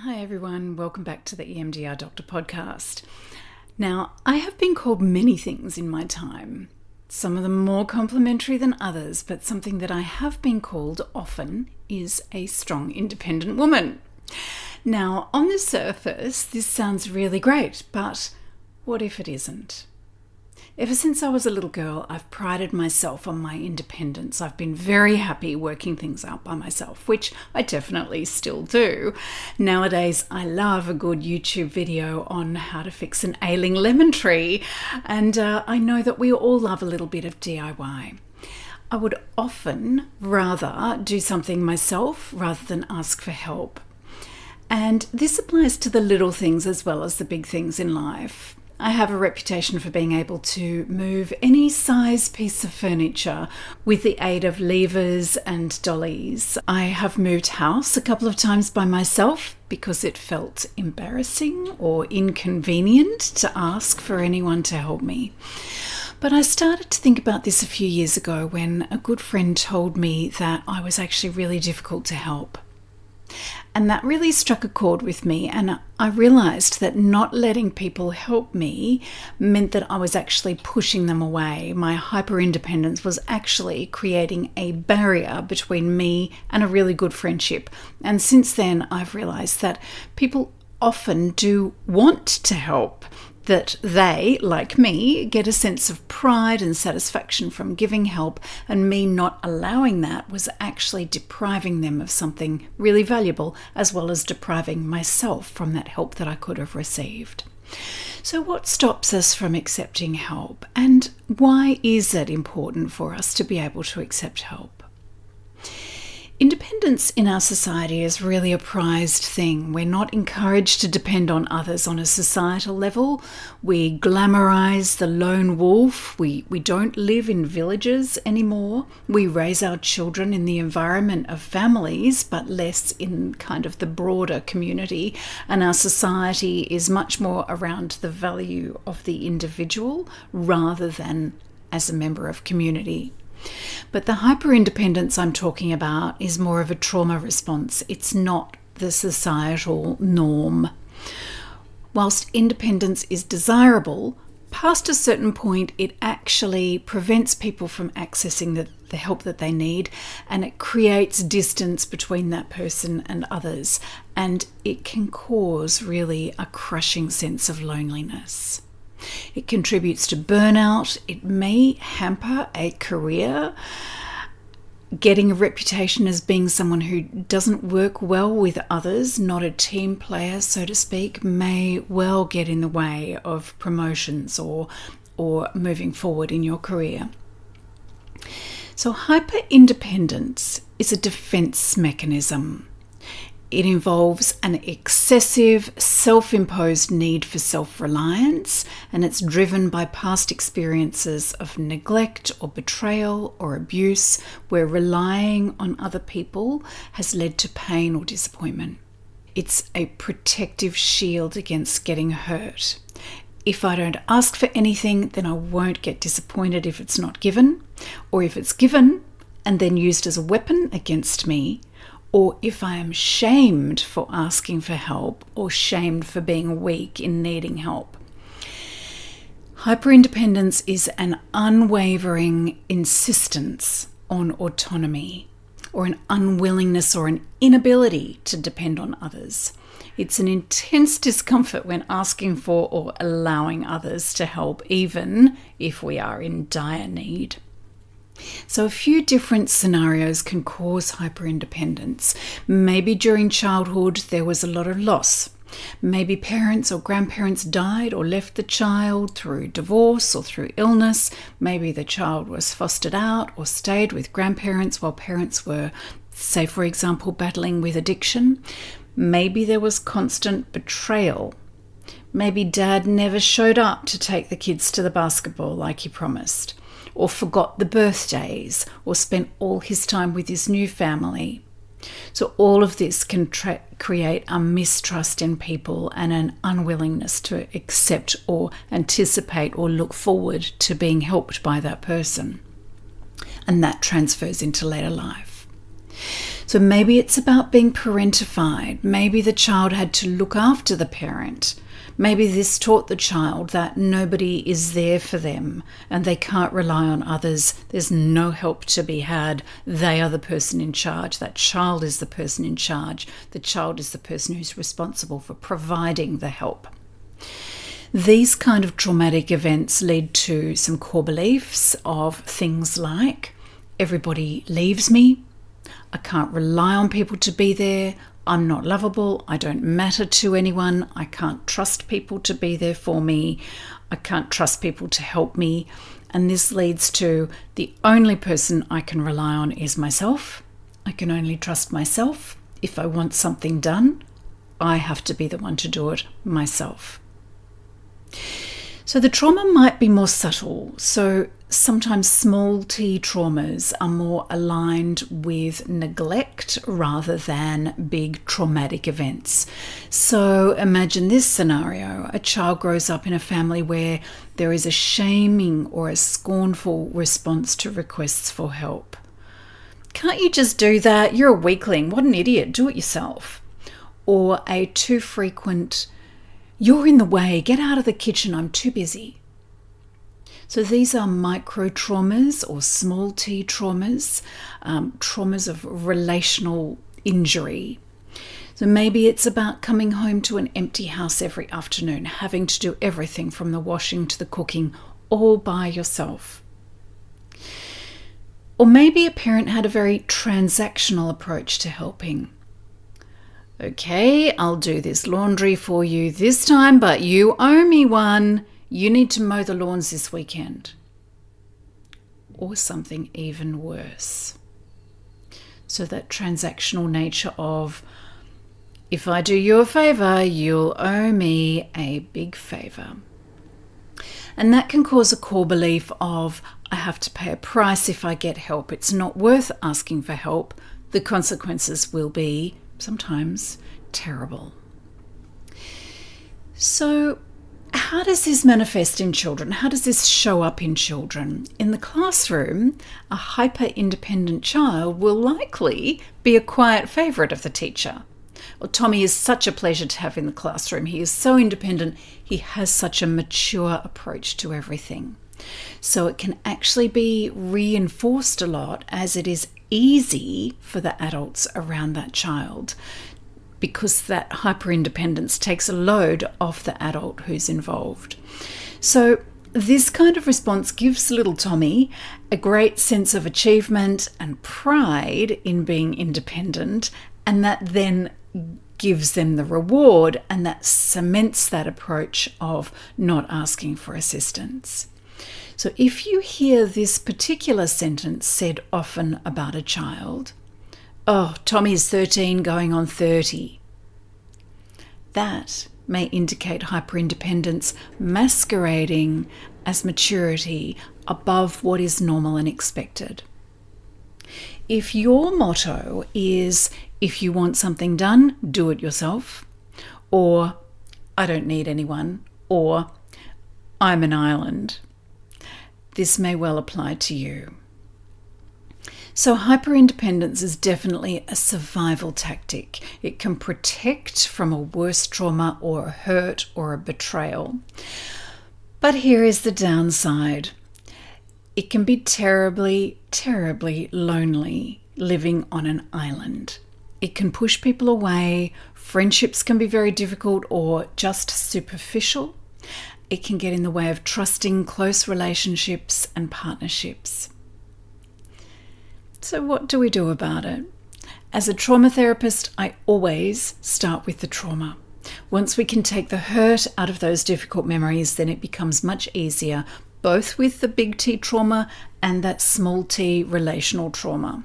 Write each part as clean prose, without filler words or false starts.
Hi everyone, welcome back to the EMDR Doctor Podcast. Now, I have been called many things in my time, some of them more complimentary than others, but something that I have been called often is a strong, independent woman. Now, on the surface, this sounds really great, but what if it isn't? Ever since I was a little girl, I've prided myself on my independence. I've been very happy working things out by myself, which I definitely still do. Nowadays, I love a good YouTube video on how to fix an ailing lemon tree, and I know that we all love a little bit of DIY. I would often rather do something myself rather than ask for help. And this applies to the little things as well as the big things in life. I have a reputation for being able to move any size piece of furniture with the aid of levers and dollies. I have moved house a couple of times by myself because it felt embarrassing or inconvenient to ask for anyone to help me. But I started to think about this a few years ago when a good friend told me that I was actually really difficult to help. And that really struck a chord with me, and I realised that not letting people help me meant that I was actually pushing them away. My hyperindependence was actually creating a barrier between me and a really good friendship. And since then, I've realised that people often do want to help, that they, like me, get a sense of pride and satisfaction from giving help, and me not allowing that was actually depriving them of something really valuable, as well as depriving myself from that help that I could have received. So what stops us from accepting help, and why is it important for us to be able to accept help? Independence in our society is really a prized thing. We're not encouraged to depend on others on a societal level. We glamorize the lone wolf. We don't live in villages anymore. We raise our children in the environment of families, but less in kind of the broader community. And our society is much more around the value of the individual rather than as a member of community. But the hyperindependence I'm talking about is more of a trauma response. It's not the societal norm. Whilst independence is desirable, past a certain point, it actually prevents people from accessing the help that they need, and it creates distance between that person and others, and it can cause really a crushing sense of loneliness. It contributes to burnout. It may hamper a career. Getting a reputation as being someone who doesn't work well with others, not a team player, so to speak, may well get in the way of promotions or moving forward in your career. So hyper-independence is a defense mechanism. It involves an excessive, self-imposed need for self-reliance, and it's driven by past experiences of neglect or betrayal or abuse, where relying on other people has led to pain or disappointment. It's a protective shield against getting hurt. If I don't ask for anything, then I won't get disappointed if it's not given, or if it's given and then used as a weapon against me, or if I am shamed for asking for help or shamed for being weak in needing help. Hyperindependence is an unwavering insistence on autonomy, or an unwillingness or an inability to depend on others. It's an intense discomfort when asking for or allowing others to help, even if we are in dire need. So a few different scenarios can cause hyperindependence. Maybe during childhood there was a lot of loss. Maybe parents or grandparents died or left the child through divorce or through illness. Maybe the child was fostered out or stayed with grandparents while parents were, say for example, battling with addiction. Maybe there was constant betrayal. Maybe dad never showed up to take the kids to the basketball like he promised, or forgot the birthdays, or spent all his time with his new family. So all of this can create a mistrust in people and an unwillingness to accept or anticipate or look forward to being helped by that person. And that transfers into later life. So maybe it's about being parentified. Maybe the child had to look after the parent. Maybe this taught the child that nobody is there for them and they can't rely on others. There's no help to be had. They are the person in charge. That child is the person in charge. The child is the person who's responsible for providing the help. These kind of traumatic events lead to some core beliefs of things like, everybody leaves me, I can't rely on people to be there, I'm not lovable, I don't matter to anyone, I can't trust people to be there for me, I can't trust people to help me. And this leads to the only person I can rely on is myself. I can only trust myself. If I want something done, I have to be the one to do it myself. So the trauma might be more subtle. So sometimes small t traumas are more aligned with neglect rather than big traumatic events. So imagine this scenario. A child grows up in a family where there is a shaming or a scornful response to requests for help. Can't you just do that? You're a weakling. What an idiot. Do it yourself. Or a too frequent, you're in the way, get out of the kitchen, I'm too busy. So these are micro traumas or small t traumas, traumas of relational injury. So maybe it's about coming home to an empty house every afternoon, having to do everything from the washing to the cooking all by yourself. Or maybe a parent had a very transactional approach to helping. Okay, I'll do this laundry for you this time, but you owe me one. You need to mow the lawns this weekend. Or something even worse. So that transactional nature of, if I do you a favour, you'll owe me a big favour. And that can cause a core belief of, I have to pay a price if I get help. It's not worth asking for help. The consequences will be sometimes terrible. So how does this manifest in children? How does this show up in children? In the classroom, a hyper-independent child will likely be a quiet favourite of the teacher. Well, Tommy is such a pleasure to have in the classroom. He is so independent. He has such a mature approach to everything. So it can actually be reinforced a lot as it is easy for the adults around that child, because that hyperindependence takes a load off the adult who's involved. So this kind of response gives little Tommy a great sense of achievement and pride in being independent, and that then gives them the reward, and that cements that approach of not asking for assistance. So if you hear this particular sentence said often about a child, oh, Tommy's 13 going on 30, that may indicate hyperindependence masquerading as maturity above what is normal and expected. If your motto is, if you want something done, do it yourself, or I don't need anyone, or I'm an island, this may well apply to you. So hyperindependence is definitely a survival tactic. It can protect from a worse trauma or a hurt or a betrayal. But here is the downside. It can be terribly, terribly lonely living on an island. It can push people away. Friendships can be very difficult or just superficial. It can get in the way of trusting close relationships and partnerships. So what do we do about it? As a trauma therapist, I always start with the trauma. Once we can take the hurt out of those difficult memories, then it becomes much easier, both with the big T trauma and that small t relational trauma.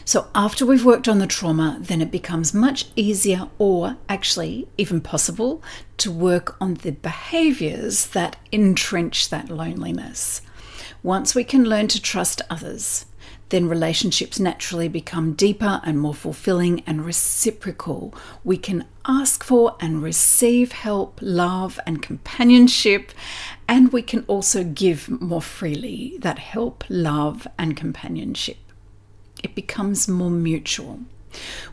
So after we've worked on the trauma, then it becomes much easier, or actually even possible, to work on the behaviours that entrench that loneliness. Once we can learn to trust others, then relationships naturally become deeper and more fulfilling and reciprocal. We can ask for and receive help, love and companionship, and we can also give more freely that help, love and companionship. it becomes more mutual.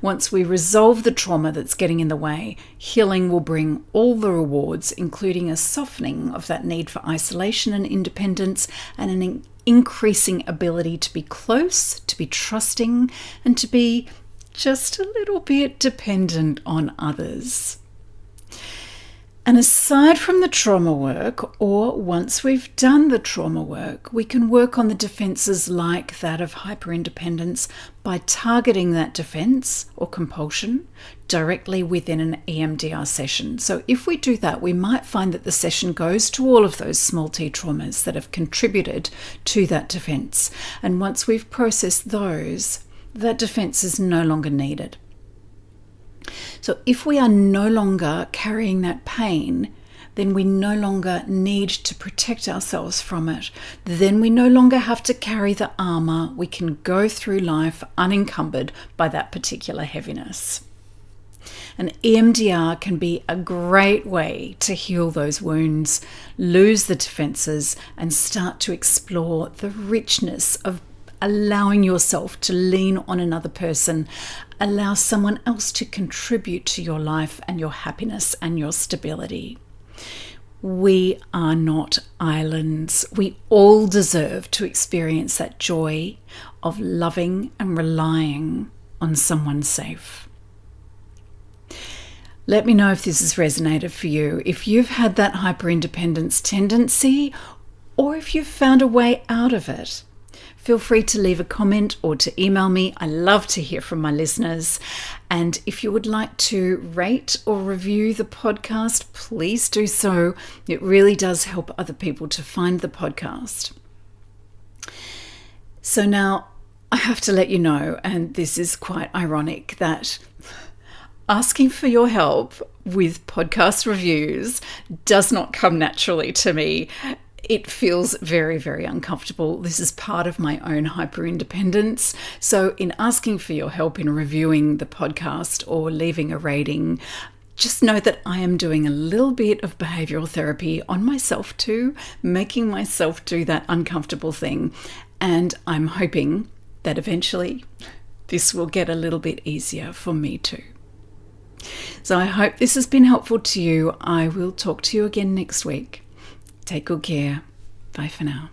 Once we resolve the trauma that's getting in the way, healing will bring all the rewards, including a softening of that need for isolation and independence, and an increasing ability to be close, to be trusting, and to be just a little bit dependent on others. And aside from the trauma work, or once we've done the trauma work, we can work on the defenses like that of hyperindependence by targeting that defense or compulsion directly within an EMDR session. So if we do that, we might find that the session goes to all of those small t traumas that have contributed to that defense. And once we've processed those, that defense is no longer needed. So if we are no longer carrying that pain, then we no longer need to protect ourselves from it. Then we no longer have to carry the armor. We can go through life unencumbered by that particular heaviness. And EMDR can be a great way to heal those wounds, lose the defenses, and start to explore the richness of allowing yourself to lean on another person, allow someone else to contribute to your life and your happiness and your stability. We are not islands. We all deserve to experience that joy of loving and relying on someone safe. Let me know if this has resonated for you, if you've had that hyperindependence tendency, or if you've found a way out of it. Feel free to leave a comment or to email me. I love to hear from my listeners. And if you would like to rate or review the podcast, please do so. It really does help other people to find the podcast. So now I have to let you know, and this is quite ironic, that asking for your help with podcast reviews does not come naturally to me. It feels very, very uncomfortable. This is part of my own hyperindependence. So in asking for your help in reviewing the podcast or leaving a rating, just know that I am doing a little bit of behavioral therapy on myself too, making myself do that uncomfortable thing. And I'm hoping that eventually this will get a little bit easier for me too. So I hope this has been helpful to you. I will talk to you again next week. Take good care. Bye for now.